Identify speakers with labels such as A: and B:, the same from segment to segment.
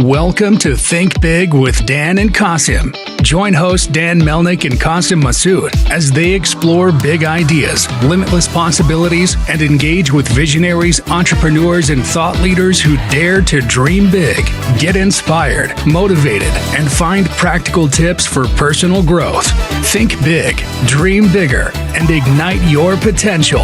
A: Welcome to Think Big with Dan and Qasim. Join hosts Dan Melnick and Qasim Masood as they explore big ideas, limitless possibilities, and engage with visionaries, entrepreneurs, and thought leaders who dare to dream big, get inspired, motivated, and find practical tips for personal growth. Think big, dream bigger, and ignite your potential.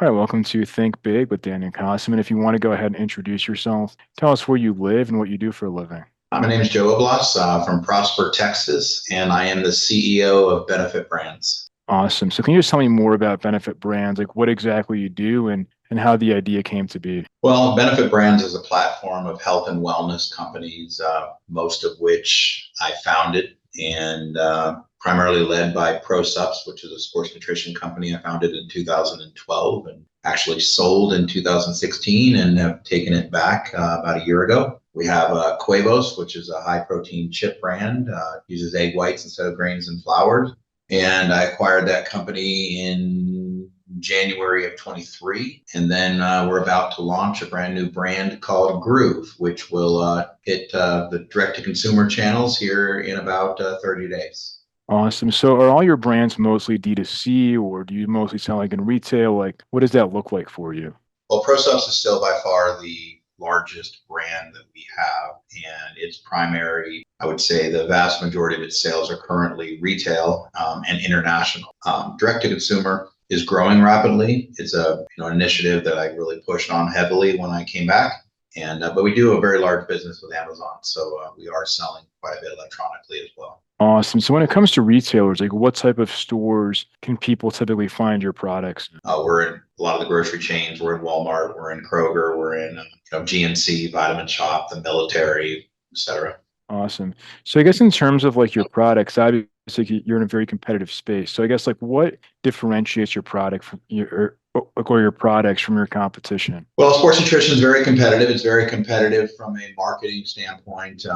B: All right, welcome to Think Big with Dan and Qasim. And if you want to go ahead and introduce yourself, tell us where you live and what you do for a living.
C: My name is Joe Oblas from Prosper, Texas, and I am the CEO of Benefit Brands.
B: Awesome. So can you just tell me more about Benefit Brands, like what exactly you do and how the idea came to be?
C: Well, Benefit Brands is a platform of health and wellness companies, most of which I founded and primarily led by ProSups, which is a sports nutrition company I founded in 2012 and actually sold in 2016 and have taken it back about a year ago. We have Quavos, which is a high protein chip brand, uses egg whites instead of grains and flours. And I acquired that company in January of 23. And then we're about to launch a brand new brand called Groove, which will hit the direct-to-consumer channels here in about 30 days.
B: Awesome. So are all your brands mostly D2C, or do you mostly sell like in retail? Like, what does that look like for you?
C: Well, ProSups is still by far the largest brand that we have, and its primary, I would say the vast majority of its sales are currently retail and international. Direct to consumer is growing rapidly. It's an initiative that I really pushed on heavily when I came back, and but we do a very large business with Amazon, so we are selling quite a bit electronically as well.
B: Awesome. So when it comes to retailers, like what type of stores can people typically find your products?
C: We're in a lot of the grocery chains. We're in Walmart. We're in Kroger. We're in GNC, Vitamin Shop, the military, etc.
B: Awesome. So I guess in terms of like your products, obviously you're in a very competitive space. So I guess like what differentiates your product from or your products from your competition?
C: Well, sports nutrition is very competitive. It's very competitive from a marketing standpoint.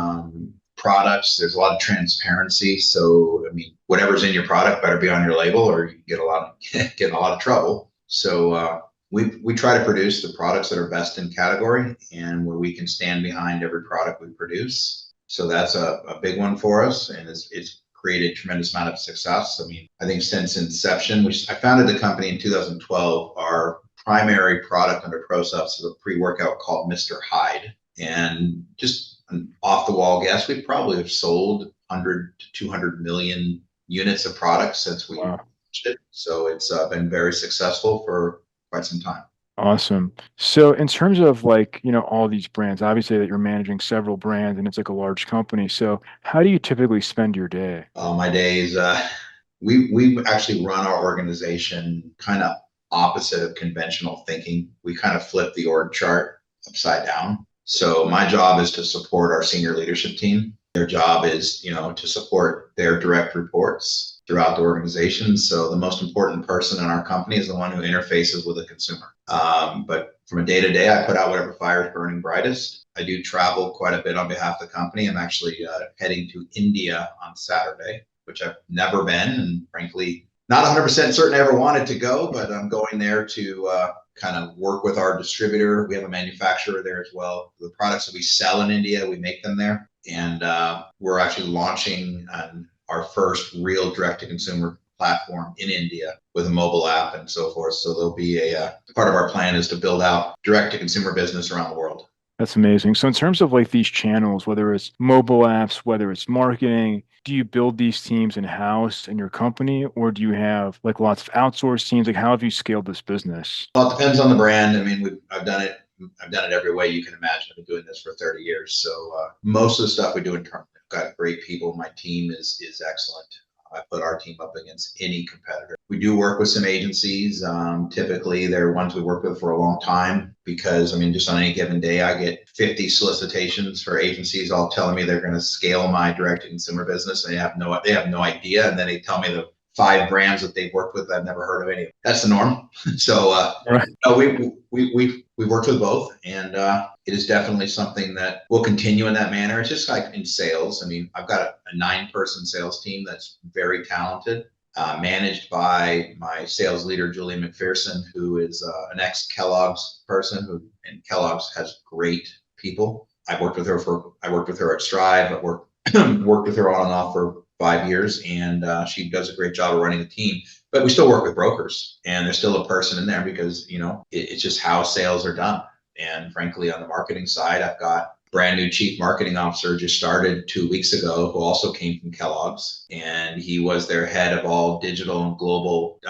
C: Products, there's a lot of transparency. So, whatever's in your product better be on your label or you get in a lot of trouble. So, we try to produce the products that are best in category and where we can stand behind every product we produce. So that's a big one for us, and it's created a tremendous amount of success. I think since inception, I founded the company in 2012. Our primary product under ProSups is a pre-workout called Mr. Hyde, and just an off-the-wall guess, we probably have sold 100 to 200 million units of products since we launched it. So it's been very successful for quite some time.
B: Awesome. So in terms of like, all these brands, obviously that you're managing several brands and it's like a large company. So how do you typically spend your day?
C: My days, we actually run our organization kind of opposite of conventional thinking. We kind of flip the org chart upside down. So my job is to support our senior leadership team. Their job is, to support their direct reports throughout the organization. So the most important person in our company is the one who interfaces with the consumer. But from a day-to-day, I put out whatever fire is burning brightest. I do travel quite a bit on behalf of the company. I'm actually heading to India on Saturday, which I've never been, and frankly, not 100% certain I ever wanted to go, but I'm going there to kind of work with our distributor. We have a manufacturer there as well. The products that we sell in India, we make them there. And we're actually launching our first real direct-to-consumer platform in India with a mobile app and so forth. So there'll be a part of our plan is to build out direct-to-consumer business around the world.
B: That's amazing. So in terms of like these channels, whether it's mobile apps, whether it's marketing, do you build these teams in-house in your company, or do you have like lots of outsourced teams? Like how have you scaled this business?
C: Well, it depends on the brand. I've done it every way you can imagine. I've been doing this for 30 years. So most of the stuff we do internally, I've got great people. My team is excellent. I put our team up against any competitor. We do work with some agencies. Typically, they're ones we work with for a long time because, just on any given day, I get 50 solicitations for agencies all telling me they're going to scale my direct-to-consumer business. They have no idea, and then they tell me the 5 brands that they've worked with. I've never heard of any. That's the norm. So no, we worked with both, and it is definitely something that will continue in that manner. It's just like in sales. I've got a 9-person sales team that's very talented. managed by my sales leader, Julie McPherson, who is an ex-Kellogg's person and Kellogg's has great people. I worked with her at Strive. I worked with her on and off for 5 years, and she does a great job of running the team. But we still work with brokers, and there's still a person in there because it's just how sales are done. And frankly, on the marketing side, I've got brand new chief marketing officer just started 2 weeks ago, who also came from Kellogg's, and he was their head of all digital and global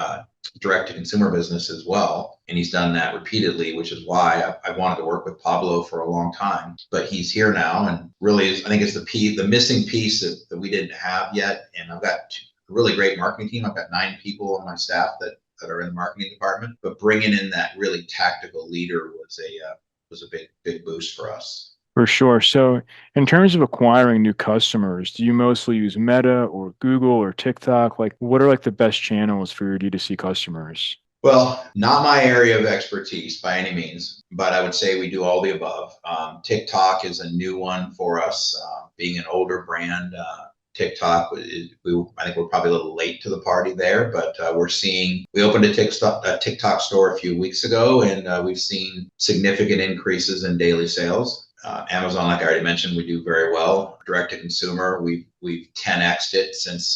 C: direct to consumer business as well. And he's done that repeatedly, which is why I wanted to work with Pablo for a long time. But he's here now, and really, I think it's the missing piece that we didn't have yet. And I've got a really great marketing team. I've got 9 people on my staff that are in the marketing department. But bringing in that really tactical leader was a big boost for us.
B: For sure. So in terms of acquiring new customers, do you mostly use Meta or Google or TikTok? Like, what are like the best channels for your D2C customers?
C: Well, not my area of expertise by any means, but I would say we do all the above. TikTok is a new one for us. Being an older brand, TikTok, I think we're probably a little late to the party there, but we opened a TikTok store a few weeks ago, and we've seen significant increases in daily sales. Amazon, like I already mentioned, we do very well. Direct to consumer, we've 10x'd it since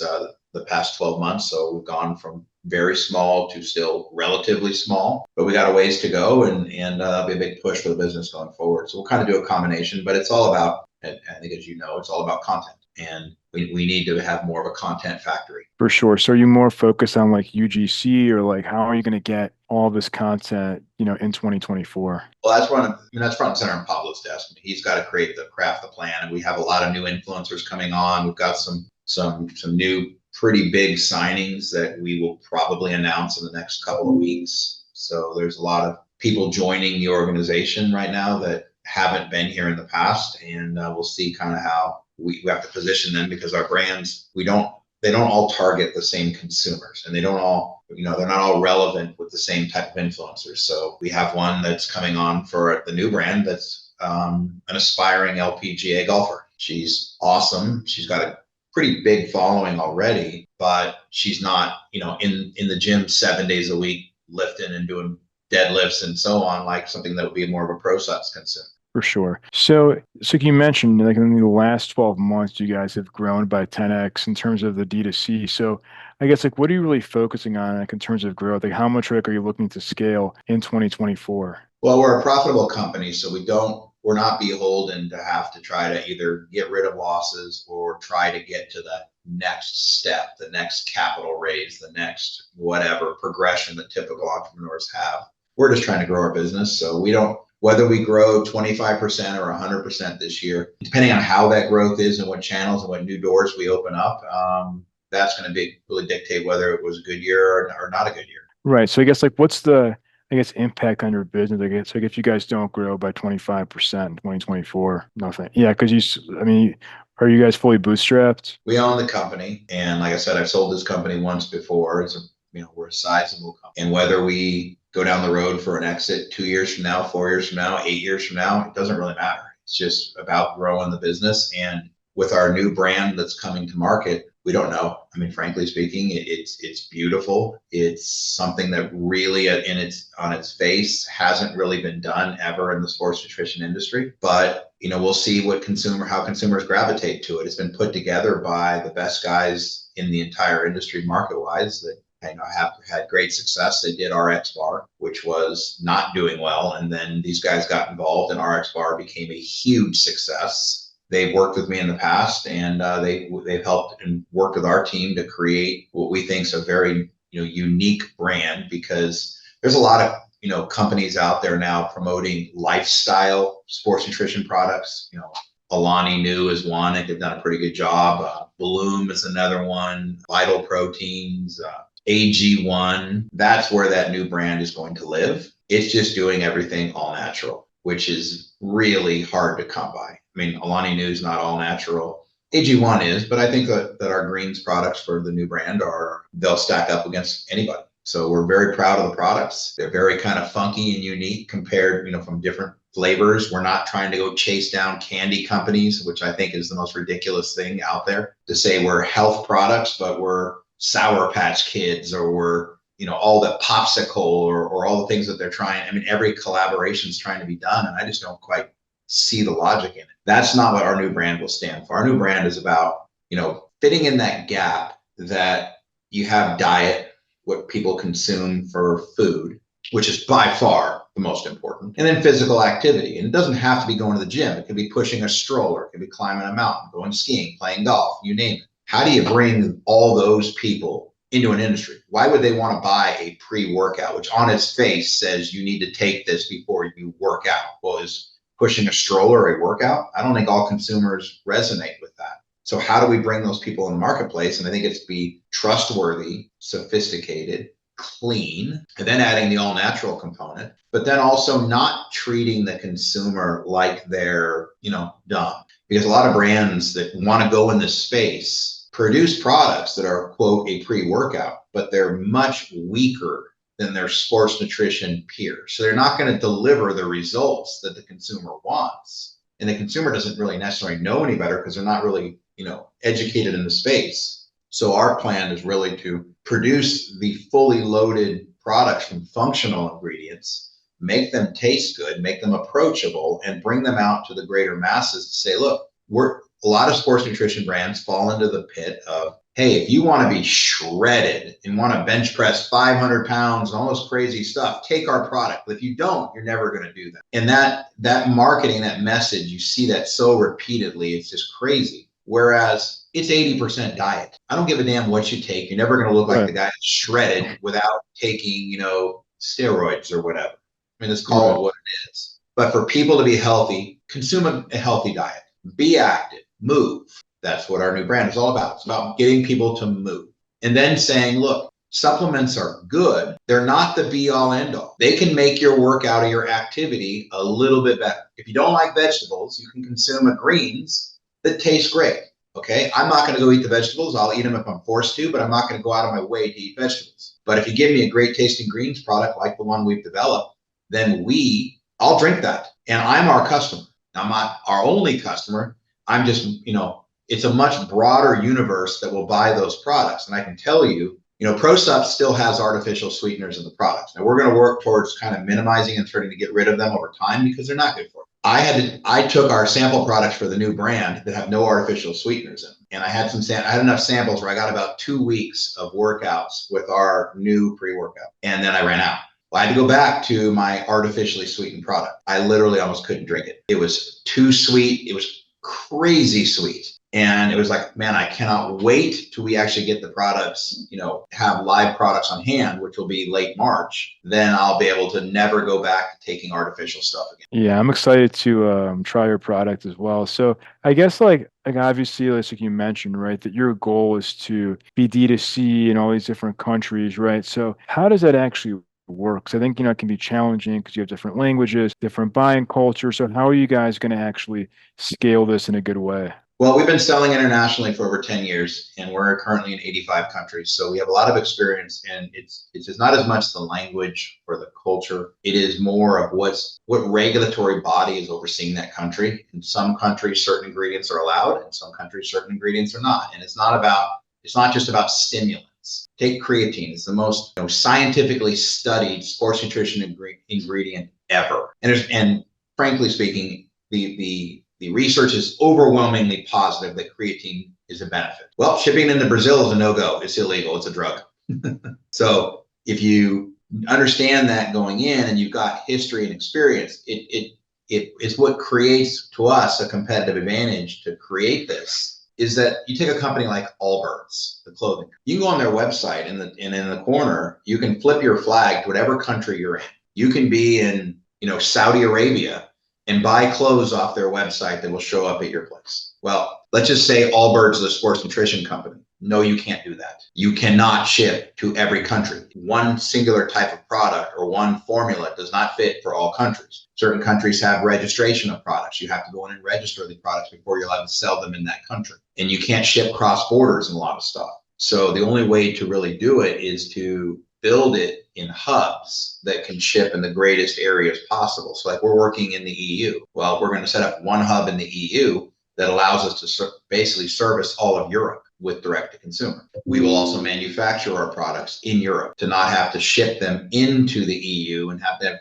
C: the past 12 months. So we've gone from very small to still relatively small, but we got a ways to go, and that'll be a big push for the business going forward. So we'll kind of do a combination, but it's all about, I think, as you know, it's all about content, and we need to have more of a content factory.
B: For sure. So are you more focused on like UGC, or like how are you going to get all this content, in 2024?
C: Well, that's front and center on Pablo's desk. He's got to craft the plan, and we have a lot of new influencers coming on. We've got some new pretty big signings that we will probably announce in the next couple of weeks. So there's a lot of people joining the organization right now that haven't been here in the past, and we'll see kind of how we have to position them, because our brands, they don't all target the same consumers, and they don't all, they're not all relevant with the same type of influencers. So we have one that's coming on for the new brand that's an aspiring LPGA golfer. She's awesome. She's got a pretty big following already, but she's not, in the gym 7 days a week lifting and doing deadlifts and so on, like something that would be more of a process consumer.
B: For sure. So you mentioned like in the last 12 months, you guys have grown by 10x in terms of the D2C. So I guess like what are you really focusing on like in terms of growth? Like how much like are you looking to scale in 2024?
C: Well, we're a profitable company, so we're not beholden to have to try to either get rid of losses or try to get to the next step, the next capital raise, the next whatever progression that typical entrepreneurs have. We're just trying to grow our business. So whether we grow 25% or 100% this year, depending on how that growth is and what channels and what new doors we open up, that's going to really dictate whether it was a good year or not a good year.
B: Right. So I guess like what's the impact on your business? I guess like if you guys don't grow by 25% in 2024, nothing. Yeah, because are you guys fully bootstrapped?
C: We own the company, and like I said, I've sold this company once before. We're a sizable company, and whether we go down the road for an exit 2 years from now, 4 years from now, 8 years from now, it doesn't really matter. It's just about growing the business. And with our new brand that's coming to market, we don't know. Frankly speaking, it's beautiful. It's something that really on its face hasn't really been done ever in the sports nutrition industry. But we'll see how consumers gravitate to it. It's been put together by the best guys in the entire industry market-wise that have had great success. They did RX Bar, which was not doing well, and then these guys got involved, and RX Bar became a huge success. They've worked with me in the past, and they've helped and worked with our team to create what we think is a very unique brand, because there's a lot of companies out there now promoting lifestyle sports nutrition products. Alani Nu is one. I think they've done a pretty good job. Bloom is another one. Vital Proteins. AG1, that's where that new brand is going to live. It's just doing everything all natural, which is really hard to come by. Alani Nu is not all natural. AG1 is, but I think that our greens products for the new brand they'll stack up against anybody. So we're very proud of the products. They're very kind of funky and unique compared, from different flavors. We're not trying to go chase down candy companies, which I think is the most ridiculous thing out there, to say we're health products, but we're Sour Patch Kids, or we're, all the popsicle, or all the things that they're trying. I mean, every collaboration is trying to be done, and I just don't quite see the logic in it. That's not what our new brand will stand for. Our new brand is about, fitting in that gap that you have diet, what people consume for food, which is by far the most important, and then physical activity. And it doesn't have to be going to the gym. It could be pushing a stroller, it could be climbing a mountain, going skiing, playing golf, you name it. How do you bring all those people into an industry? Why would they want to buy a pre-workout, which on its face says you need to take this before you work out? Well, is pushing a stroller a workout? I don't think all consumers resonate with that. So how do we bring those people in the marketplace? And I think it's be trustworthy, sophisticated, clean, and then adding the all natural component, but then also not treating the consumer like they're, dumb. Because a lot of brands that want to go in this space produce products that are, quote, a pre-workout, but they're much weaker than their sports nutrition peers. So they're not going to deliver the results that the consumer wants. And the consumer doesn't really necessarily know any better because they're not really, educated in the space. So our plan is really to produce the fully loaded products from functional ingredients, make them taste good, make them approachable, and bring them out to the greater masses to say, look, a lot of sports nutrition brands fall into the pit of, hey, if you want to be shredded and want to bench press 500 pounds and all this crazy stuff, take our product. But if you don't, you're never going to do that. And that marketing, that message, you see that so repeatedly, it's just crazy. Whereas it's 80% diet. I don't give a damn what you take. You're never going to look like the guy that's shredded without taking, steroids or whatever. I mean, let's call it what it is. But for people to be healthy, consume a healthy diet, be active, move. That's what our new brand is all about. It's about getting people to move. And then saying, look, supplements are good. They're not the be all end all. They can make your workout or your activity a little bit better. If you don't like vegetables, you can consume a greens that taste great. Okay. I'm not going to go eat the vegetables. I'll eat them if I'm forced to, but I'm not going to go out of my way to eat vegetables. But if you give me a great tasting greens product like the one we've developed, then I'll drink that. And I'm our customer. I'm not our only customer. I'm just, it's a much broader universe that will buy those products. And I can tell you, ProSup still has artificial sweeteners in the products. Now we're going to work towards kind of minimizing and trying to get rid of them over time because they're not good for you. I took our sample products for the new brand that have no artificial sweeteners in them. And I had enough samples where I got about 2 weeks of workouts with our new pre-workout. And then I ran out. Well, I had to go back to my artificially sweetened product. I literally almost couldn't drink it. It was too sweet. It was crazy sweet. And it was like, man, I cannot wait till we actually get the products, have live products on hand, which will be late March. Then I'll be able to never go back to taking artificial stuff again.
B: Yeah, I'm excited to try your product as well. So I guess like obviously, like you mentioned, right, that your goal is to be D2C in all these different countries, right? So how does that actually work? 'Cause I think, it can be challenging because you have different languages, different buying culture. So how are you guys going to actually scale this in a good way?
C: Well, we've been selling internationally for over 10 years, and we're currently in 85 countries. So we have a lot of experience, and it's just not as much the language or the culture. It is more of what regulatory body is overseeing that country. In some countries, certain ingredients are allowed. In some countries, certain ingredients are not. And it's not just about stimulants. Take creatine. It's the most scientifically studied sports nutrition ingredient ever. And frankly speaking, the research is overwhelmingly positive that creatine is a benefit. Well, shipping into Brazil is a no-go. It's illegal. It's a drug. So if you understand that going in and you've got history and experience, it is what creates to us a competitive advantage to create this. Is that you take a company like Allbirds, the clothing. You can go on their website and in the corner, you can flip your flag to whatever country you're in. You can be in Saudi Arabia and buy clothes off their website that will show up at your place. Well, let's just say Allbirds is a sports nutrition company. No, you can't do that. You cannot ship to every country. One singular type of product or one formula does not fit for all countries. Certain countries have registration of products. You have to go in and register the products before you're allowed to sell them in that country. And you can't ship cross borders and a lot of stuff. So the only way to really do it is to build it in hubs that can ship in the greatest areas possible. So like we're working in the EU. Well, we're going to set up one hub in the EU that allows us to basically service all of Europe. with direct to consumer. We will also manufacture our products in Europe to not have to ship them into the EU and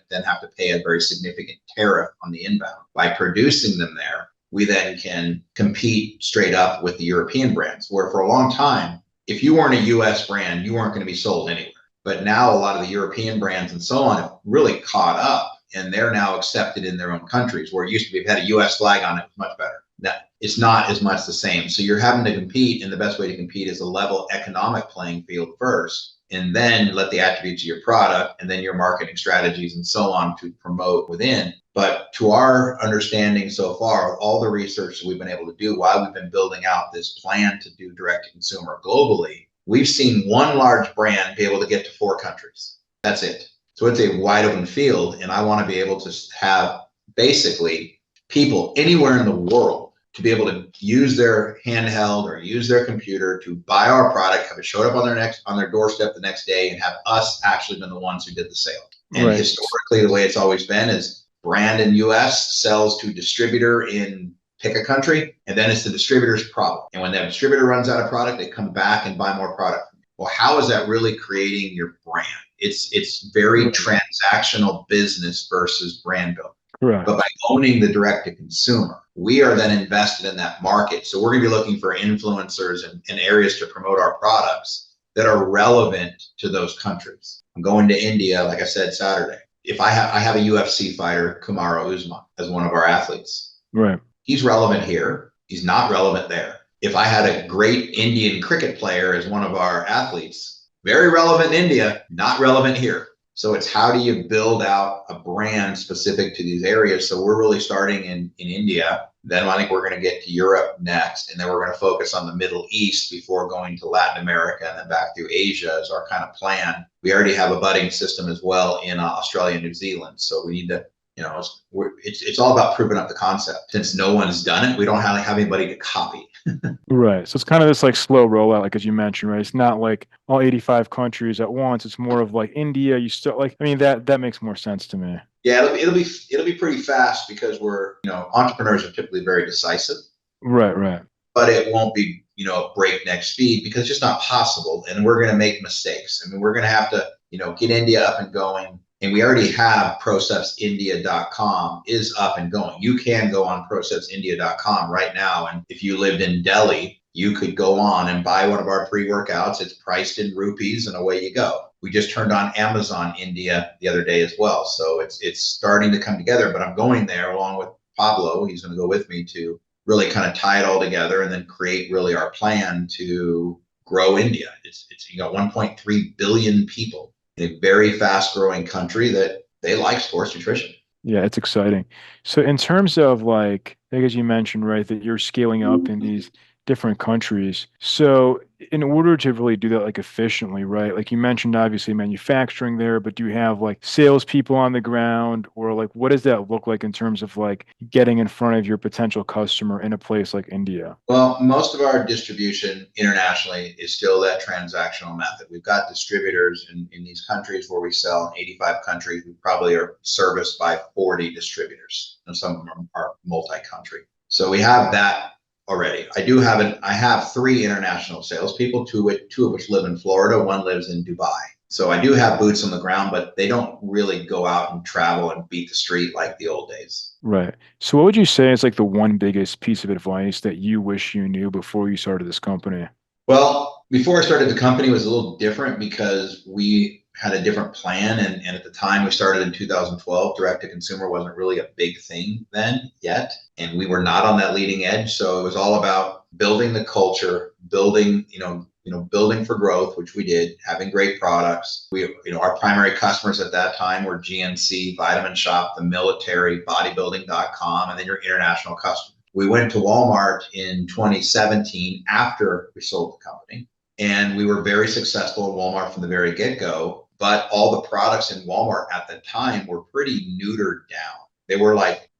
C: then have to pay a very significant tariff on the inbound. By producing them there, we then can compete straight up with the European brands, where for a long time, if you weren't a US brand, you weren't going to be sold anywhere. But now a lot of the European brands and so on have really caught up, and they're now accepted in their own countries, where it used to be, if it had a US flag on it, it was much better. Now, it's not as much the same. So you're having to compete, and the best way to compete is a level economic playing field first, and then let the attributes of your product and then your marketing strategies and so on to promote within. But to our understanding so far, all the research that we've been able to do while we've been building out this plan to do direct to consumer globally, we've seen one large brand be able to get to 4 countries. That's it. So it's a wide open field. And I want to be able to have basically people anywhere in the world to be able to use their handheld or use their computer to buy our product, have it showed up on their doorstep the next day, and have us actually been the ones who did the sale. And
B: Right.
C: historically, the way it's always been is brand in US sells to distributor in pick a country, and then it's the distributor's problem. And when that distributor runs out of product, they come back and buy more product. Well, how is that really creating your brand? It's very
B: Right.
C: transactional business versus brand building.
B: Correct.
C: But by owning the direct to consumer, we are then invested in that market. So we're going to be looking for influencers and areas to promote our products that are relevant to those countries. I'm going to India, like I said, Saturday. If I have a UFC fighter, Kamaru Usman, as one of our athletes.
B: Right.
C: He's relevant here. He's not relevant there. If I had a great Indian cricket player as one of our athletes, very relevant in India, not relevant here. So it's how do you build out a brand specific to these areas? So we're really starting in India. Then I think we're going to get to Europe next. And then we're going to focus on the Middle East before going to Latin America and then back through Asia is our kind of plan. We already have a budding system as well in Australia and New Zealand. So we need to, it's all about proving up the concept. Since no one's done it, we don't have anybody to copy.
B: Right. So it's kind of this like slow rollout, like as you mentioned, right? It's not like all 85 countries at once. It's more of like India. You still that makes more sense to me.
C: Yeah, it'll be pretty fast because entrepreneurs are typically very decisive.
B: Right.
C: But it won't be, breakneck speed because it's just not possible. And we're going to make mistakes. I mean, we're going to have to, get India up and going. And we already have proceptsindia.com is up and going. You can go on proceptsindia.com right now. And if you lived in Delhi, you could go on and buy one of our pre-workouts. It's priced in rupees and away you go. We just turned on Amazon India the other day as well. So it's starting to come together, but I'm going there along with Pablo. He's going to go with me to really kind of tie it all together and then create really our plan to grow India. It's 1.3 billion people in a very fast growing country that they like sports nutrition.
B: Yeah, it's exciting. So in terms of like as you mentioned, right, that you're scaling up in these different countries. So in order to really do that like efficiently, right? Like you mentioned, obviously manufacturing there, but do you have like salespeople on the ground, or like what does that look like in terms of like getting in front of your potential customer in a place like India?
C: Well, most of our distribution internationally is still that transactional method. We've got distributors in these countries where we sell in 85 countries. We probably are serviced by 40 distributors, and some of them are multi-country. So we have that already. I have 3 international salespeople, two of which live in Florida. One lives in Dubai. So I do have boots on the ground, but they don't really go out and travel and beat the street like the old days.
B: Right. So what would you say is like the one biggest piece of advice that you wish you knew before you started this company?
C: Well, before I started the company, it was a little different because we had a different plan. And at the time we started in 2012, direct to consumer wasn't really a big thing then yet. And we were not on that leading edge. So it was all about building the culture, building for growth, which we did, having great products. Our primary customers at that time were GNC, Vitamin Shop, the military, bodybuilding.com, and then your international customers. We went to Walmart in 2017 after we sold the company, and we were very successful in Walmart from the very get-go. But all the products in Walmart at the time were pretty neutered down. They were like,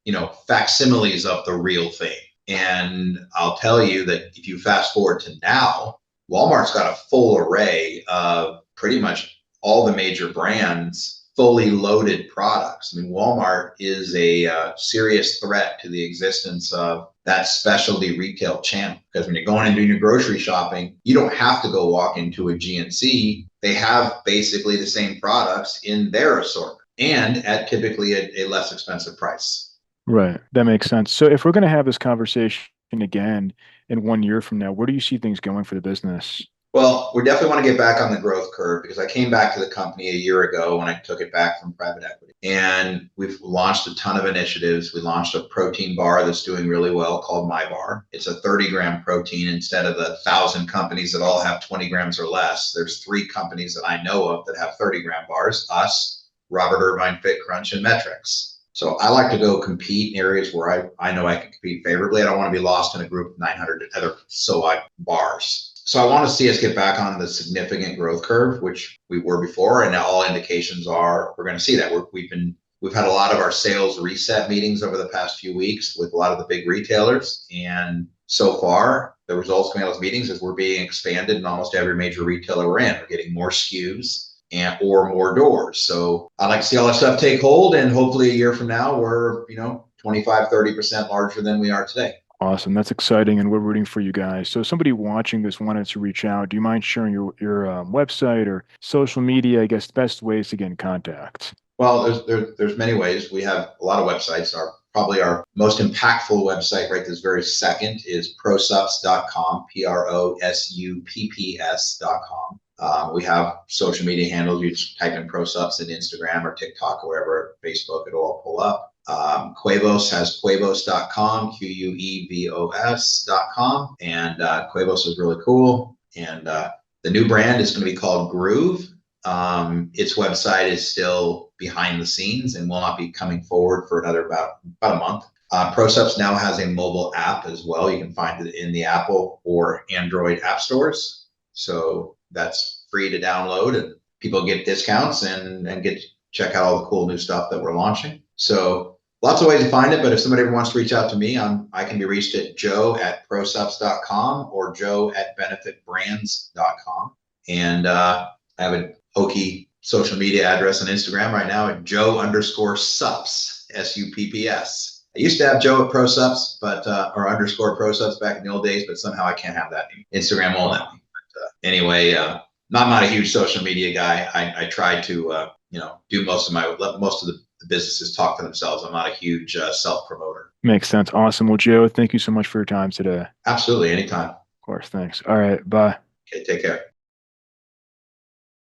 C: facsimiles of the real thing. And I'll tell you that if you fast forward to now, Walmart's got a full array of pretty much all the major brands fully loaded products. I mean, Walmart is a serious threat to the existence of that specialty retail channel. Because when you're going and doing your grocery shopping, you don't have to go walk into a GNC. They have basically the same products in their assortment and at typically a less expensive price.
B: Right. That makes sense. So if we're going to have this conversation again in 1 year from now, where do you see things going for the business?
C: Well, we definitely want to get back on the growth curve because I came back to the company a year ago when I took it back from private equity. And we've launched a ton of initiatives. We launched a protein bar that's doing really well called My Bar. It's a 30-gram protein instead of the 1,000 companies that all have 20 grams or less. There's 3 companies that I know of that have 30-gram bars, us, Robert Irvine Fit Crunch, and Metrics. So I like to go compete in areas where I know I can compete favorably. I don't want to be lost in a group of 900 other bars. So I want to see us get back on the significant growth curve, which we were before, and now all indications are we're going to see that. We've had a lot of our sales reset meetings over the past few weeks with a lot of the big retailers, and so far the results coming out of those meetings is we're being expanded in almost every major retailer we're in. We're getting more SKUs or more doors. So I'd like to see all that stuff take hold, and hopefully a year from now we're 25-30% larger than we are today.
B: Awesome. That's exciting, and we're rooting for you guys. So, if somebody watching this wanted to reach out, do you mind sharing your website or social media? I guess best ways to get in contact.
C: Well, there's many ways. We have a lot of websites. Probably our most impactful website right this very second is prosupps.com, prosupps.com. We have social media handles. You just type in prosupps in Instagram or TikTok or wherever, Facebook, it'll all pull up. Quavos has quavos.com, quevos.com, and Quavos is really cool. And the new brand is going to be called Groove. Its website is still behind the scenes and will not be coming forward for another about a month. ProSupps now has a mobile app as well. You can find it in the Apple or Android app stores. So that's free to download, and people get discounts and get to check out all the cool new stuff that we're launching. So lots of ways to find it, but if somebody ever wants to reach out to me, I can be reached at joe@prosupps.com or joe@benefitbrands.com. And I have a hokey social media address on Instagram right now at joe_supps, SUPPS. I used to have Joe at ProSupps, but or _ProSupps back in the old days, but somehow I can't have that. Instagram won't let me. But anyway, I'm not a huge social media guy. I try to do most of the businesses talk for themselves. I'm not a huge self-promoter.
B: Makes sense. Awesome. Well, Joe, thank you so much for your time today.
C: Absolutely, anytime.
B: Of course. Thanks. All right. Bye.
C: Okay, take care.